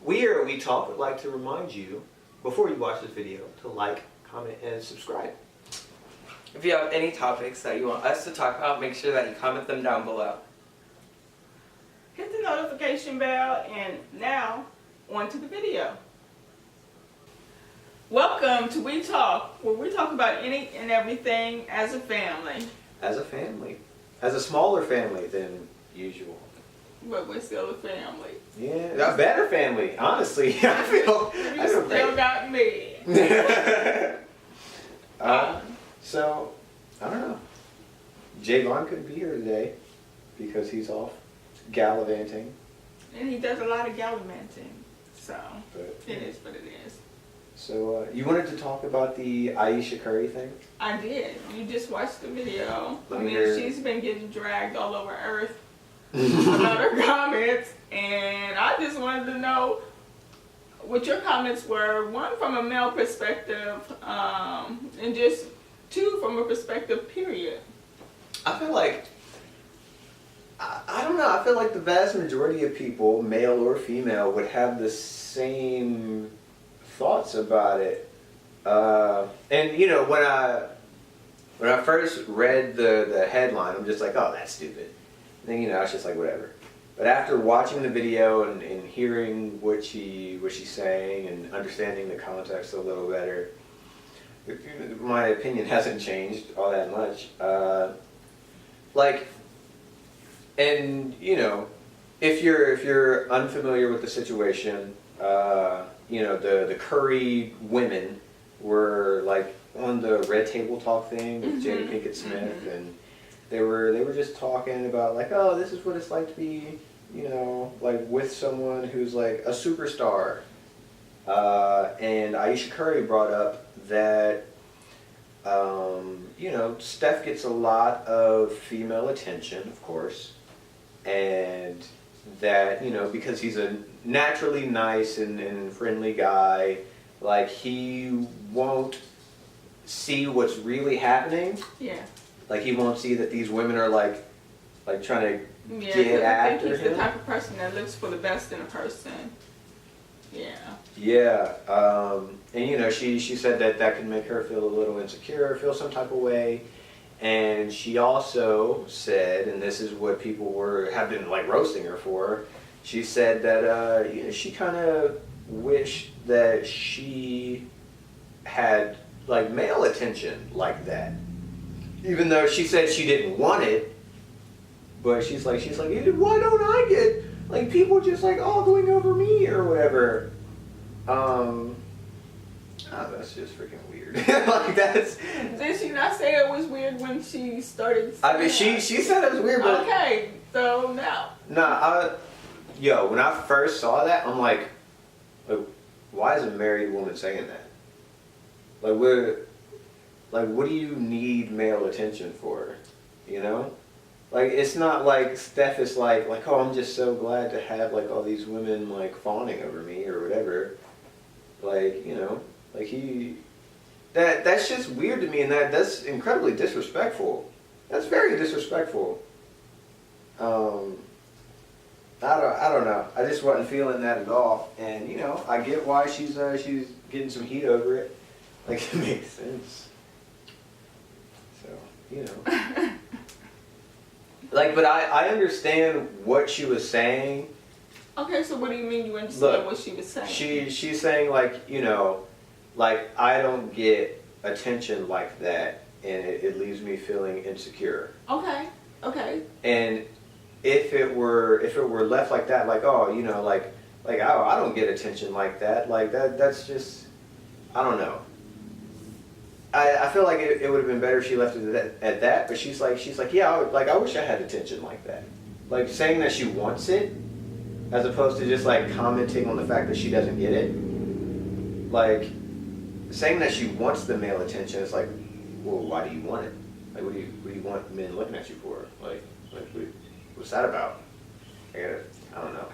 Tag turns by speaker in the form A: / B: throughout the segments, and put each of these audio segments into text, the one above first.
A: We Talk would like to remind you, before you watch this video, to like, comment, and subscribe.
B: If you have any topics that you want us to talk about, make sure that you comment them down below.
C: Hit the notification bell, and now, on to the video. Welcome to We Talk, where we talk about any and everything as a family.
A: As a family. As a smaller family than usual.
C: But we're still a family.
A: Yeah, a better family, honestly. I feel
C: still
A: great.
C: got me.
A: So, I don't know. Javon couldn't be here today because he's off gallivanting.
C: And he does a lot of gallivanting. So,
A: But,
C: it is what it is.
A: So, you wanted to talk about the Ayesha Curry thing?
C: I did. You just watched the video.
A: Let me hear.
C: She's been getting dragged all over earth about her comments. And I just wanted to know what your comments were. One, from a male perspective, and just two, from a perspective, period.
A: I feel like, I don't know, I feel like the vast majority of people, male or female, would have the same thoughts about it. And you know, when I first read the headline, I'm just like, oh, that's stupid. And then, you know, it's just like, whatever. But after watching the video and hearing what she's saying and understanding the context a little better, my opinion hasn't changed all that much. And you know, if you're unfamiliar with the situation, you know, the Curry women were like on the Red Table Talk thing with Jada Pinkett Smith, and they were just talking about like, oh, this is what it's like to be, you know, like with someone who's like a superstar. And Ayesha Curry brought up that, you know, Steph gets a lot of female attention, of course, and that, you know, because he's a naturally nice and friendly guy, like he won't see what's really happening.
C: Yeah.
A: Like he won't see that these women are like trying to
C: Yeah,
A: get
C: I
A: after
C: think he's
A: him.
C: the type of person that looks for the best in a person. Yeah.
A: Yeah, and you know, she said that can make her feel a little insecure, feel some type of way, and she also said, and this is what people have been like roasting her for. She said that you know, she kind of wished that she had like male attention like that, even though she said she didn't want it. But she's like, why don't I get like people just like all going over me or whatever? Oh, that's just freaking weird. Like that's.
C: Did she not say it was weird when she started?
A: I mean, she said it was weird, but
C: okay, so now.
A: nah. Yo, when I first saw that, I'm like, why is a married woman saying that? What do you need male attention for? You know? Like, it's not like Steph is like, oh, I'm just so glad to have, like, all these women, like, fawning over me or whatever. Like, you know, like that's just weird to me, and that's incredibly disrespectful. That's very disrespectful. I don't know. I just wasn't feeling that at all. And, you know, I get why she's getting some heat over it. Like, it makes sense. So, you know. Like, but I understand what she was saying.
C: Okay, so what do you mean you understand what she was saying?
A: She's saying, like, you know, like, I don't get attention like that, and it leaves me feeling insecure.
C: Okay.
A: And if it were left like that, like, oh, you know, like oh, I don't get attention like that, that's just, I don't know. I feel like it would have been better if she left it at that, but she's like, yeah, I wish I had attention like that. Like, saying that she wants it, as opposed to just, like, commenting on the fact that she doesn't get it. Like, saying that she wants the male attention is like, well, why do you want it? Like, what do you want men looking at you for? Like what's that about? I don't know.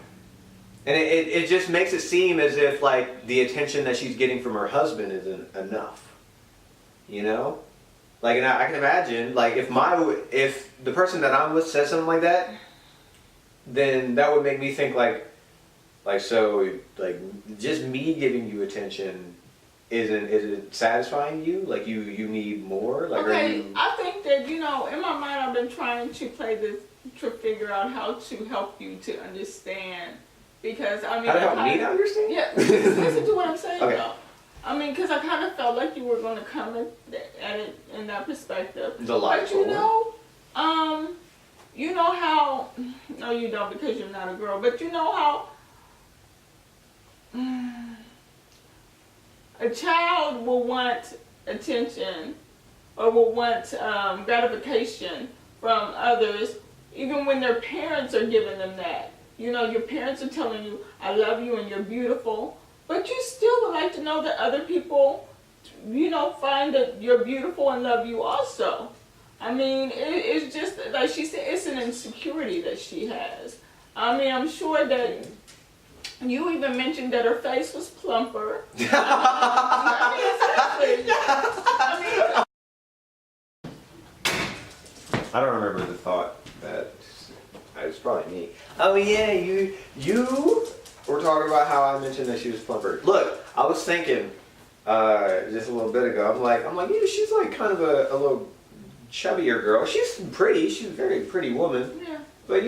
A: And it just makes it seem as if, like, the attention that she's getting from her husband isn't enough. You know? Like, and I can imagine, like, if the person that I'm with says something like that, then that would make me think, like, Like, so, like, just me giving you attention is it satisfying you? Like, you need more? Like,
C: Okay,
A: are you...
C: I think that, in my mind, I've been trying to play this, to figure out how to help you to understand. Because, I mean...
A: How to help me to understand?
C: Yeah, listen to what I'm saying,
A: Okay.
C: though. I mean, because I kind of felt like you were going to come at it in that perspective.
A: The logical
C: But you know how... No, you don't, because you're not a girl. But you know how... a child will want attention or will want gratification from others, even when their parents are giving them that. Your parents are telling you, I love you and you're beautiful, but you still would like to know that other people, find that you're beautiful and love you also. I mean, it's just, like she said, it's an insecurity that she has. I mean, I'm sure that you even mentioned that her face was plumper.
A: I don't remember the thought that it's probably me. Oh yeah, you were talking about how I mentioned that she was plumper. Look, I was thinking just a little bit ago. I'm like, yeah, she's like kind of a little chubbier girl. She's pretty. She's a very pretty woman.
C: Yeah.
A: But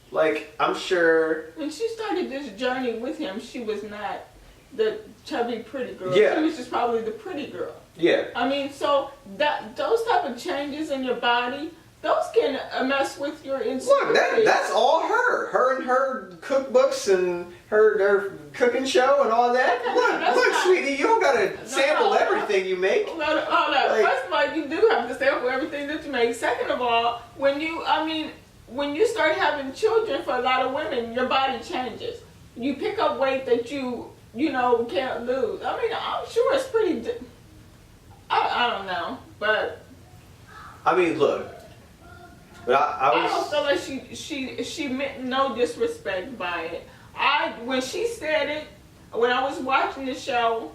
A: like I'm sure
C: when she started this journey with him, she was not the chubby pretty girl.
A: Yeah.
C: She was just probably the pretty girl.
A: yeah.
C: I mean, so those type of changes in your body, those can mess with your insecurity.
A: Look, that's all her. Her and her cookbooks and her cooking show and all that.
C: Okay,
A: Look,
C: not,
A: sweetie, you don't gotta sample everything you make.
C: Hold on.
A: Like,
C: First of all, you do have to sample everything that you make. Second of all, when you start having children, for a lot of women, your body changes. You pick up weight that you can't lose. I mean, I'm sure it's pretty. I don't know, but
A: I mean, look. But I
C: I don't
A: was.
C: feel like she meant no disrespect by it. When she said it, when I was watching the show,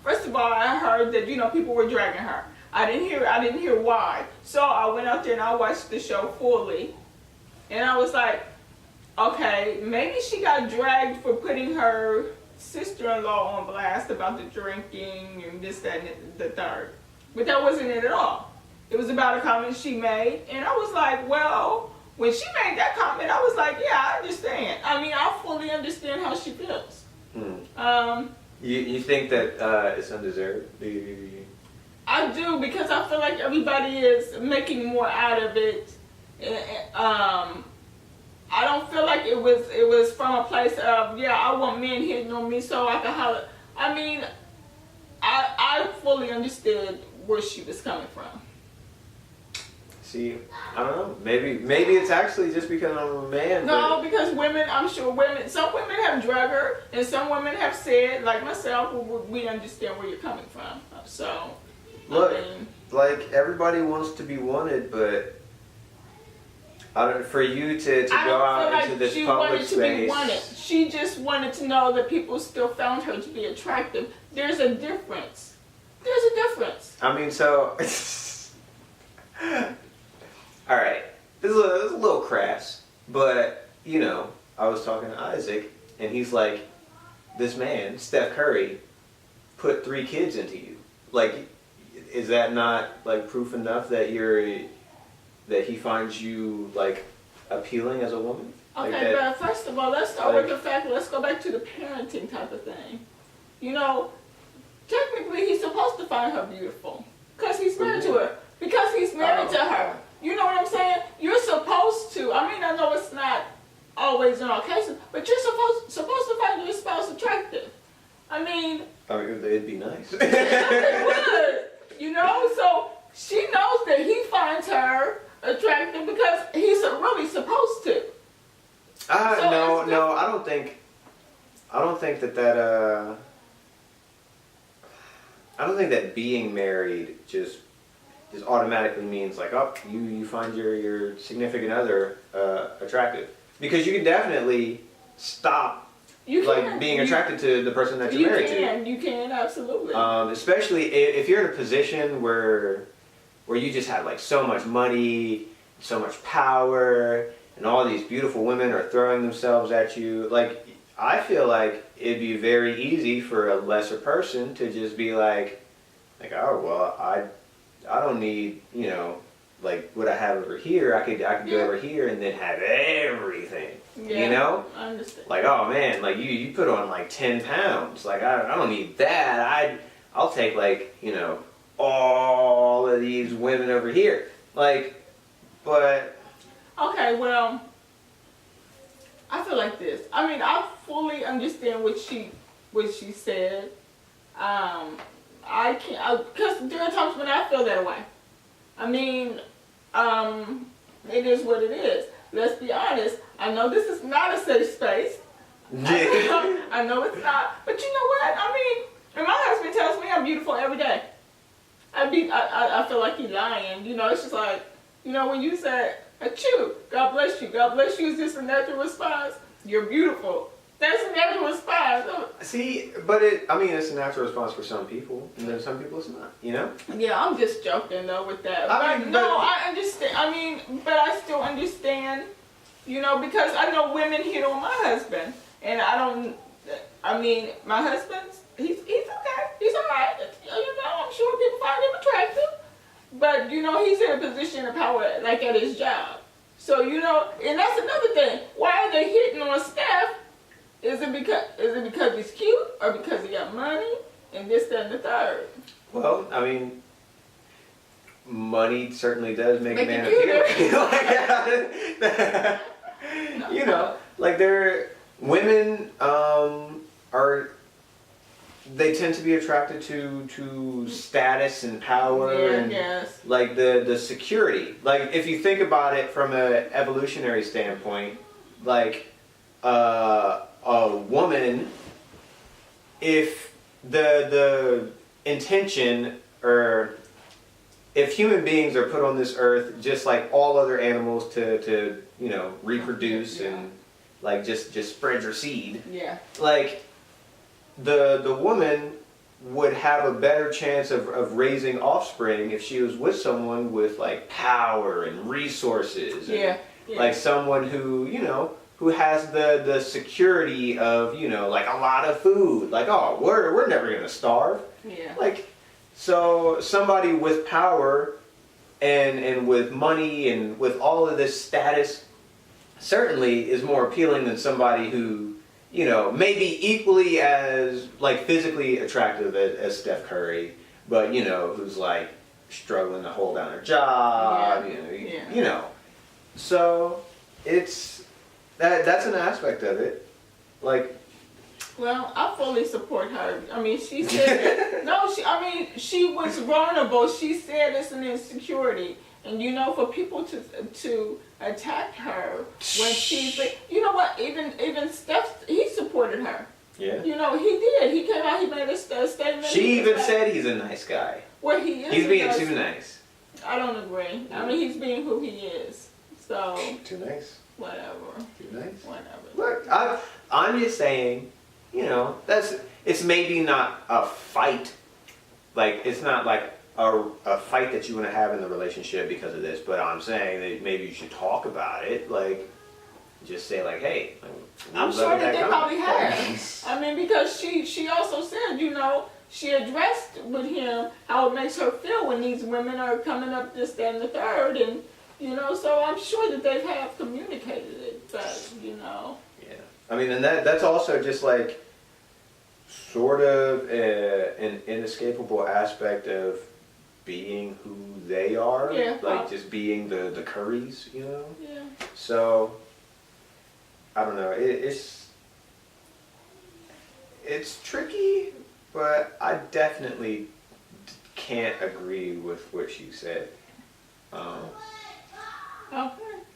C: first of all, I heard that people were dragging her. I didn't hear why. So I went out there and I watched the show fully, and I was like, okay, maybe she got dragged for putting her sister-in-law on blast about the drinking and this, that, and the third. But that wasn't it at all. It was about a comment she made, and I was like, well, when she made that comment, I was like, yeah, I understand. I mean, I fully understand how she feels.
A: You think that it's undeserved?
C: I do, because I feel like everybody is making more out of it. I don't feel like it was from a place of, yeah, I want men hitting on me so I can holler. I mean, I fully understood where she was coming from.
A: See, I don't know. Maybe it's actually just because I'm a man.
C: No, because women, I'm sure some women have drug her, and some women have said, like myself, we understand where you're coming from. So,
A: Look,
C: I mean,
A: like everybody wants to be wanted, but for you to go out into this public space.
C: Be wanted. She just wanted to know that people still found her to be attractive. There's a difference.
A: I mean, so. All right, this is a little crass, but I was talking to Isaac, and he's like, this man, Steph Curry, put 3 kids into you. Like, is that not like proof enough that he finds you like appealing as a woman?
C: Okay, but first of all, let's start with the fact. Let's go back to the parenting type of thing. Technically, he's supposed to find her beautiful because he's married to her. Because he's married to her. You know what I'm saying? You're supposed to. I mean, I know it's not always in all cases, but you're supposed to find your spouse attractive. I mean,
A: it'd be nice.
C: It would. So she knows that he finds her attractive because he's really supposed to.
A: No, I don't think that I don't think that being married just automatically means like, oh, you find your significant other attractive, because you can definitely stop being attracted to the person that you're married to.
C: You can, absolutely.
A: Especially if you're in a position where you just have like so much money, so much power, and all these beautiful women are throwing themselves at you. Like, I feel like it'd be very easy for a lesser person to just be like, oh well, I don't need, you know, like what I have over here. I could go over here and then have everything.
C: Yeah,
A: you know,
C: I understand.
A: like, oh man, like you put on like 10 pounds. Like I don't need that. I'll take, like, you know, all of these women over here. Like, but
C: Okay, well, I feel like this. I mean, I fully understand what she said. I can't, because there are times when I feel that way. I mean, it is what it is. Let's be honest. I know this is not a safe space. I know it's not. But you know what? I mean, and my husband tells me I'm beautiful every day. I feel like he's lying. You know, it's just like, you know, when you say, achoo, God bless you. God bless you is just a natural response. You're beautiful. That's a natural response.
A: see, but it's a natural response for some people, and then some people it's not. You know?
C: Yeah, I'm just joking though with that.
A: But
C: I understand. I mean, but I still understand, you know, because I know women hit on my husband, and I mean, my husband's, he's okay. He's alright. You know, I'm sure people find him attractive, but you know, he's in a position of power, like at his job. So, you know, and that's another thing. Why are they hitting on Steph? Is it because he's cute, or because he got money, and this, that, and the third?
A: Well, I mean, money certainly does make a man
C: you
A: appealing. You know, like women they tend to be attracted to status and power and like the security. Like, if you think about it from an evolutionary standpoint, like a woman, if the intention, or if human beings are put on this earth just like all other animals to you know, reproduce and like just spread your seed, like the woman would have a better chance of raising offspring if she was with someone with like power and resources, and like someone who, you know, who has the security of, you know, like a lot of food. Like, oh, we're never gonna starve. Like, so somebody with power and with money and with all of this status certainly is more appealing than somebody who, you know, maybe equally as like physically attractive as Steph Curry, but you know, who's like struggling to hold down her job. You know. So it's that's an aspect of it. Like,
C: well, I fully support her. I mean, she said she was vulnerable. She said it's an insecurity. And you know, for people to attack her when she's, you know what, even Steph, he supported her.
A: Yeah.
C: You know, he did. He came out, he made a statement.
A: She even said he's a nice guy.
C: Well, he is.
A: He's being too nice.
C: I don't agree. I mean, he's being who he is. So.
A: Too nice.
C: Whatever.
A: Too nice.
C: Whatever.
A: Look, I'm just saying, you know, it's maybe not a fight. Like, it's not like a fight that you want to have in the relationship because of this, but I'm saying that maybe you should talk about it. Like, just say like, hey,
C: I'm sure that they probably have. I mean, because she also said, you know, she addressed with him how it makes her feel when these women are coming up this, that, and the third, and you know, so I'm sure that they have communicated it, but you know.
A: Yeah, I mean, and that's also just like sort of an inescapable aspect of being who they are, like just being the Currys, you know.
C: Yeah.
A: So I don't know. It's tricky, but I definitely can't agree with what she said.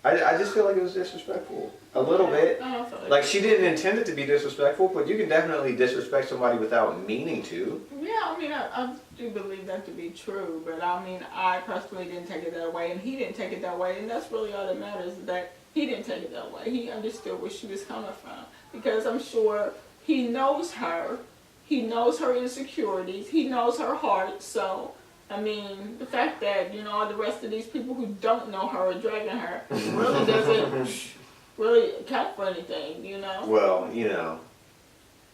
A: I just feel like it was disrespectful. A little bit. Like, she didn't intend it to be disrespectful, but you can definitely disrespect somebody without meaning to.
C: Yeah, I mean, I do believe that to be true, but I mean, I personally didn't take it that way, and he didn't take it that way, and that's really all that matters, is that he didn't take it that way. He understood where she was coming from, because I'm sure he knows her insecurities, he knows her heart, so I mean, the fact that, you know, all the rest of these people who don't know her are dragging her really doesn't really count for anything, you know?
A: Well, you know,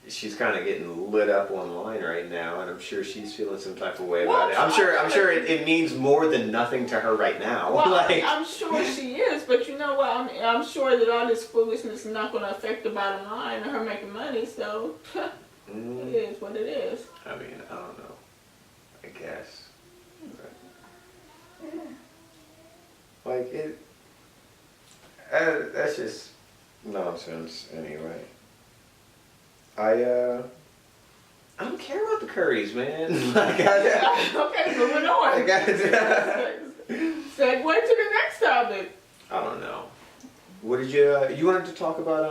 A: she's kind of getting lit up online right now, and I'm sure she's feeling some type of way about it. I'm sure it means more than nothing to her right now.
C: Well,
A: Like,
C: I'm sure she is, but you know what? I'm sure that all this foolishness is not going to affect the bottom line of her making money, so it is what it is.
A: I mean, I don't know. I guess. Like it. That's just nonsense, anyway. I don't care about the Currys, man. Like,
C: Okay, moving on. Segue to the next topic.
A: I don't know. What did you wanted to talk about?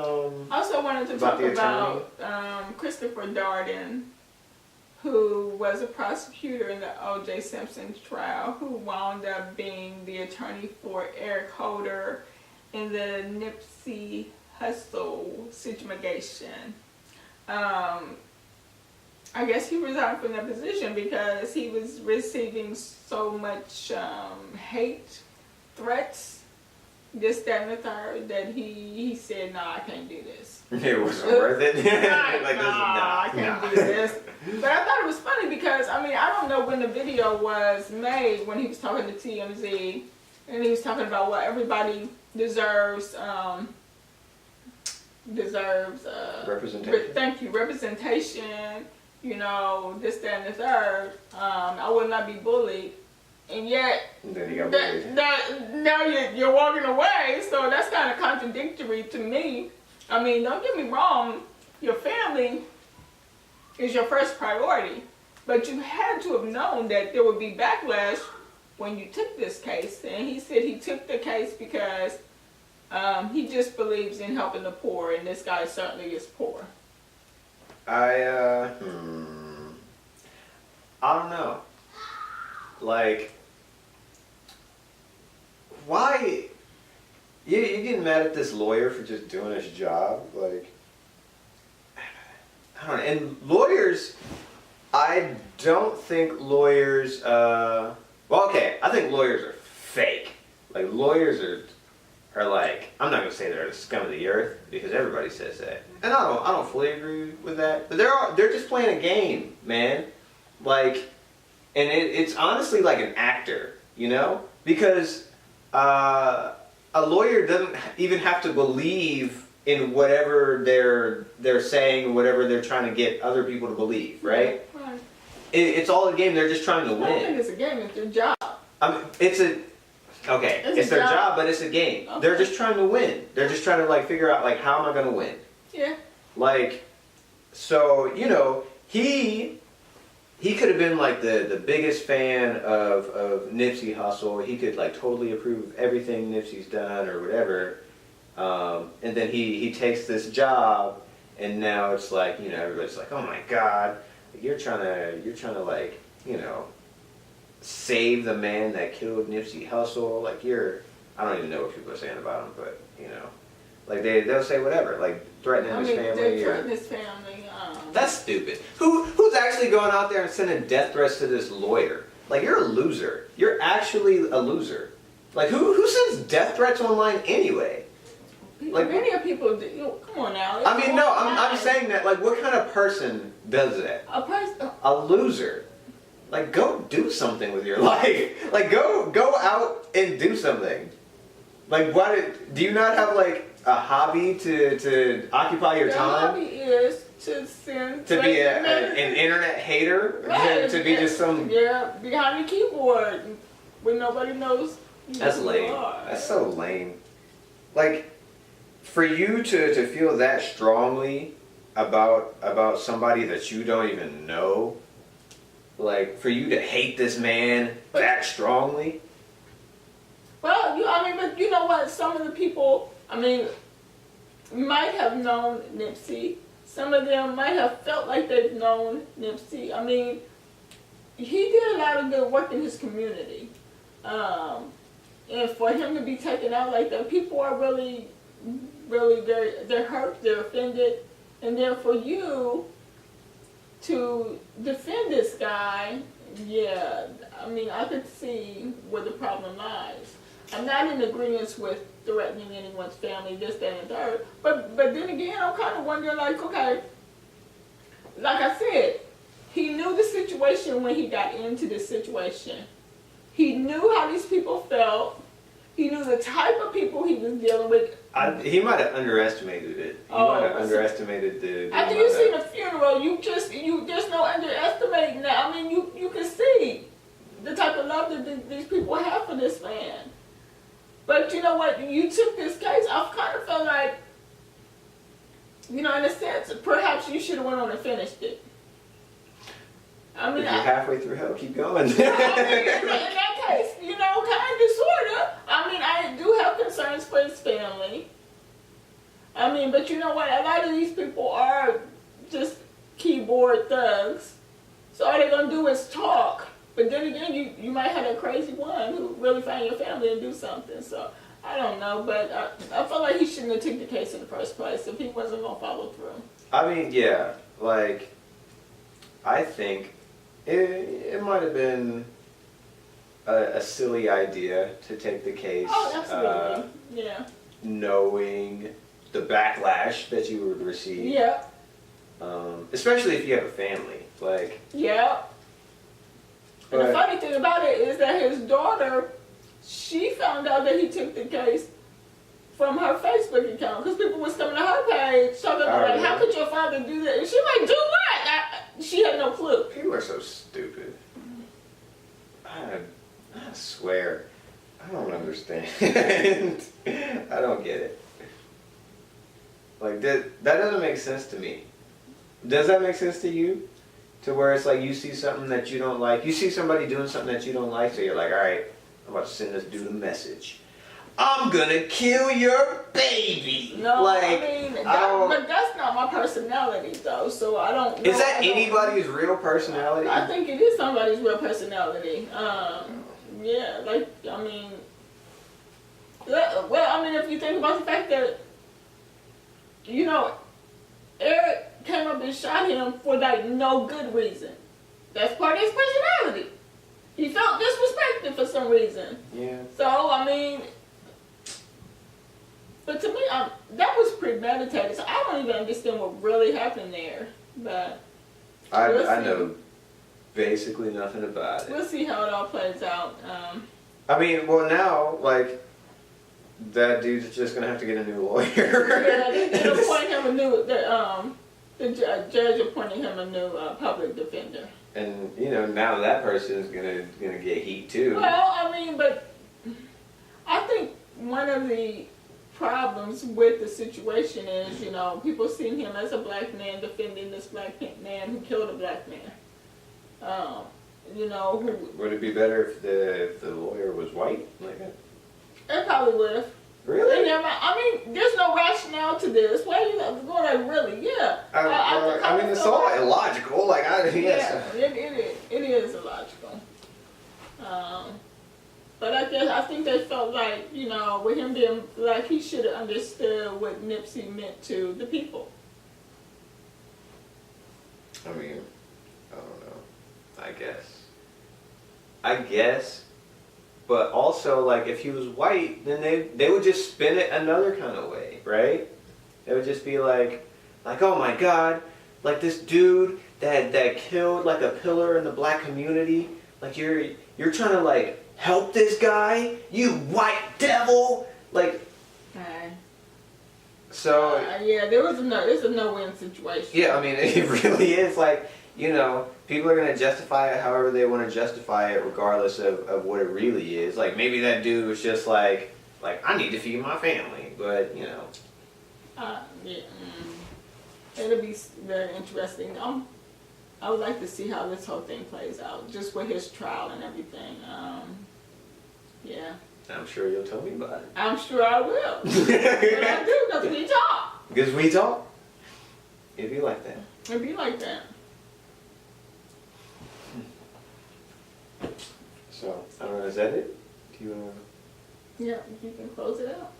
C: I also wanted to
A: About
C: talk
A: the
C: about Christopher Darden, who was a prosecutor in the O.J. Simpson trial, who wound up being the attorney for Eric Holder in the Nipsey Hussle situation. I guess he resigned from that position because he was receiving so much hate, threats, this, that, and the third, that he said, "No, I can't do this."
A: It wasn't worth it. Like,
C: I can't do this. But I thought it was funny because, I mean, I don't know when the video was made, when he was talking to TMZ, and he was talking about what everybody deserves
A: Representation.
C: Thank you, representation. You know, this, that, and the third. I will not be bullied, and yet
A: And then he got bullied.
C: now you're walking away. So that's kind of contradictory to me. I mean, don't get me wrong. Your family is your first priority, but you had to have known that there would be backlash when you took this case. And he said he took the case because he just believes in helping the poor, and this guy certainly is poor.
A: I don't know. Like, why? You're getting mad at this lawyer for just doing his job? Like, I don't know. And lawyers, I don't think lawyers, well, okay, I think lawyers are fake. Like, lawyers are like, I'm not gonna say they're the scum of the earth because everybody says that, and I don't fully agree with that. But they're just playing a game, man. Like, and it's honestly like an actor, you know, because a lawyer doesn't even have to believe in whatever they're saying, whatever they're trying to get other people to believe, right?
C: Right.
A: It's all a game. They're just trying to
C: I don't think
A: win.
C: it's a game. It's their job.
A: I mean, it's their job, but it's a game.
C: Okay.
A: They're just trying to win. They're just trying to like figure out like how am I going to win?
C: Yeah.
A: Like, so you know, he could have been like the biggest fan of Nipsey Hussle. He could like totally approve of everything Nipsey's done or whatever. And then he takes this job, and now it's like, you know, everybody's like, oh my God, you're trying to like, you know, save the man that killed Nipsey Hussle. Like, I don't even know what people are saying about him, but you know, like they'll say whatever, like threatening his family.
C: They threaten his family.
A: That's stupid. Who's actually going out there and sending death threats to this lawyer? Like, you're a loser. You're actually a loser. Like, who sends death threats online anyway? Like,
C: many of people do. You know, come on now.
A: I mean, no, I'm saying that. Like, what kind of person does that?
C: A person.
A: A loser. Like, go do something with your life. Like, go out and do something. Like, do you not have like a hobby to occupy your time?
C: The hobby is to send.
A: To be an internet hater?
C: Right.
A: To be just some...
C: Yeah, behind the keyboard when nobody knows.
A: That's
C: who
A: lame.
C: you are.
A: That's so lame. Like, for you to feel that strongly about somebody that you don't even know, like, for you to hate this man that strongly.
C: Well, but you know what? Some of the people, might have known Nipsey. Some of them might have felt like they've known Nipsey. I mean, he did a lot of good work in his community. And for him to be taken out like that, people are really, they're hurt, they're offended. And then for you to defend this guy yeah, I mean, I could see where the problem lies. I'm not in agreement with threatening anyone's family, this, that, and the third. But then again, I'm kind of wondering, like, okay, like I said, he knew the situation when he got into this situation. He knew how these people felt. He knew the type of people he was dealing with.
A: He might have underestimated it. He might have underestimated the
C: After you see the funeral, there's no underestimating that. I mean, you can see the type of love that these people have for this man. But you know what? You took this case. I kind of felt like, in a sense, perhaps you should have went on and finished it. I mean,
A: if you're halfway through hell, keep going.
C: in that case, kind of, sort of. I mean, I do have concerns for his family. I mean, but you know what? A lot of these people are just keyboard thugs. So all they're going to do is talk. But then again, you might have a crazy one who really find your family and do something. So I don't know. But I felt like he shouldn't have taken the case in the first place if he wasn't going to follow through.
A: I mean, yeah. Like, I think it might have been a silly idea to take the case.
C: Oh, absolutely. Yeah.
A: Knowing the backlash that you would receive.
C: Yeah.
A: Especially if you have a family. Like.
C: Yeah. And the funny thing about it is that his daughter, she found out that he took the case from her Facebook account because people was coming to her page talking about like, how could your father do that? And she like, do what? She had no clue.
A: People are so stupid. I swear, I don't understand. I don't get it. Like that doesn't make sense to me. Does that make sense to you? To where it's like you see something that you don't like, you see somebody doing something that you don't like, so you're like, all right, I'm about to send this dude a message. I'm gonna kill your baby.
C: No,
A: like,
C: I mean, but that's not my personality though, so I don't know.
A: Is that anybody's real personality?
C: I think it is somebody's real personality. Yeah, like, I mean, well, I mean, if you think about the fact that, Eric came up and shot him for like no good reason. That's part of his personality. He felt disrespected for some reason.
A: Yeah.
C: So, I mean, but to me, that was premeditated. So I don't even understand what really happened there. But
A: I know basically nothing about it.
C: We'll see how it all plays out.
A: I mean, well now, like, that dude's just gonna have to get a new lawyer.
C: Yeah, they appoint him a new. The judge appointing him a new public defender.
A: And now that person's gonna get heat too.
C: Well, I mean, but I think one of the problems with the situation is, people seeing him as a black man defending this black man who killed a black man.
A: Would it be better if the lawyer was white? Like that?
C: It probably would have.
A: Really?
C: I mean, there's no rationale to this. Why are you going like, really? Yeah.
A: I mean, it's all illogical. Like,
C: yeah, it is illogical. But I think they felt like, with him being black, he should have understood what Nipsey meant to the people.
A: I mean, I don't know. I guess. But also, like, if he was white, then they would just spin it another kind of way, right? They would just be like, oh my God, like this dude that killed like a pillar in the black community, like you're trying to like help this guy, you white devil, like. So.
C: Yeah, it's a no-win situation.
A: Yeah, I mean, it really is like. People are going to justify it however they want to justify it regardless of what it really is. Like, maybe that dude was just like, I need to feed my family, but,
C: Yeah. It'll be very interesting. I would like to see how this whole thing plays out, just with his trial and everything. Yeah.
A: I'm sure you'll tell me about it.
C: I'm sure I will. But I do, because we talk.
A: Because we talk. It'd be like that.
C: It'd be like that.
A: So, I don't know, is that it? Do you want to...
C: Yeah, you can close it out.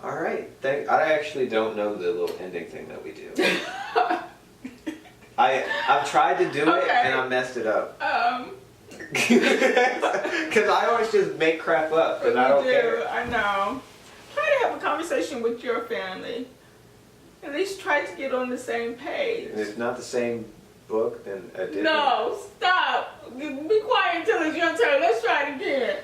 A: All right. I actually don't know the little ending thing that we do. I've tried to do it, and I messed it up. Because I always just make crap up because I don't care.
C: I know. Try to have a conversation with your family. At least try to get on the same page.
A: And if not the same book, then a different.
C: No, stop. Be quiet until it's your turn. Let's try it again.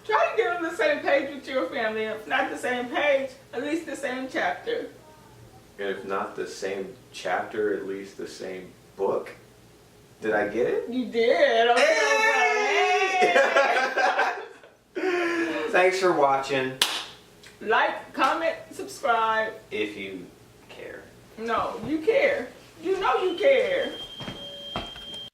C: Try to get on the same page with your family. If not the same page, at least the same chapter.
A: And if not the same chapter, at least the same book. Did I get it?
C: You did. Okay.
A: Thanks for watching.
C: Like, comment, subscribe.
A: If you care.
C: No, you care. You know you care.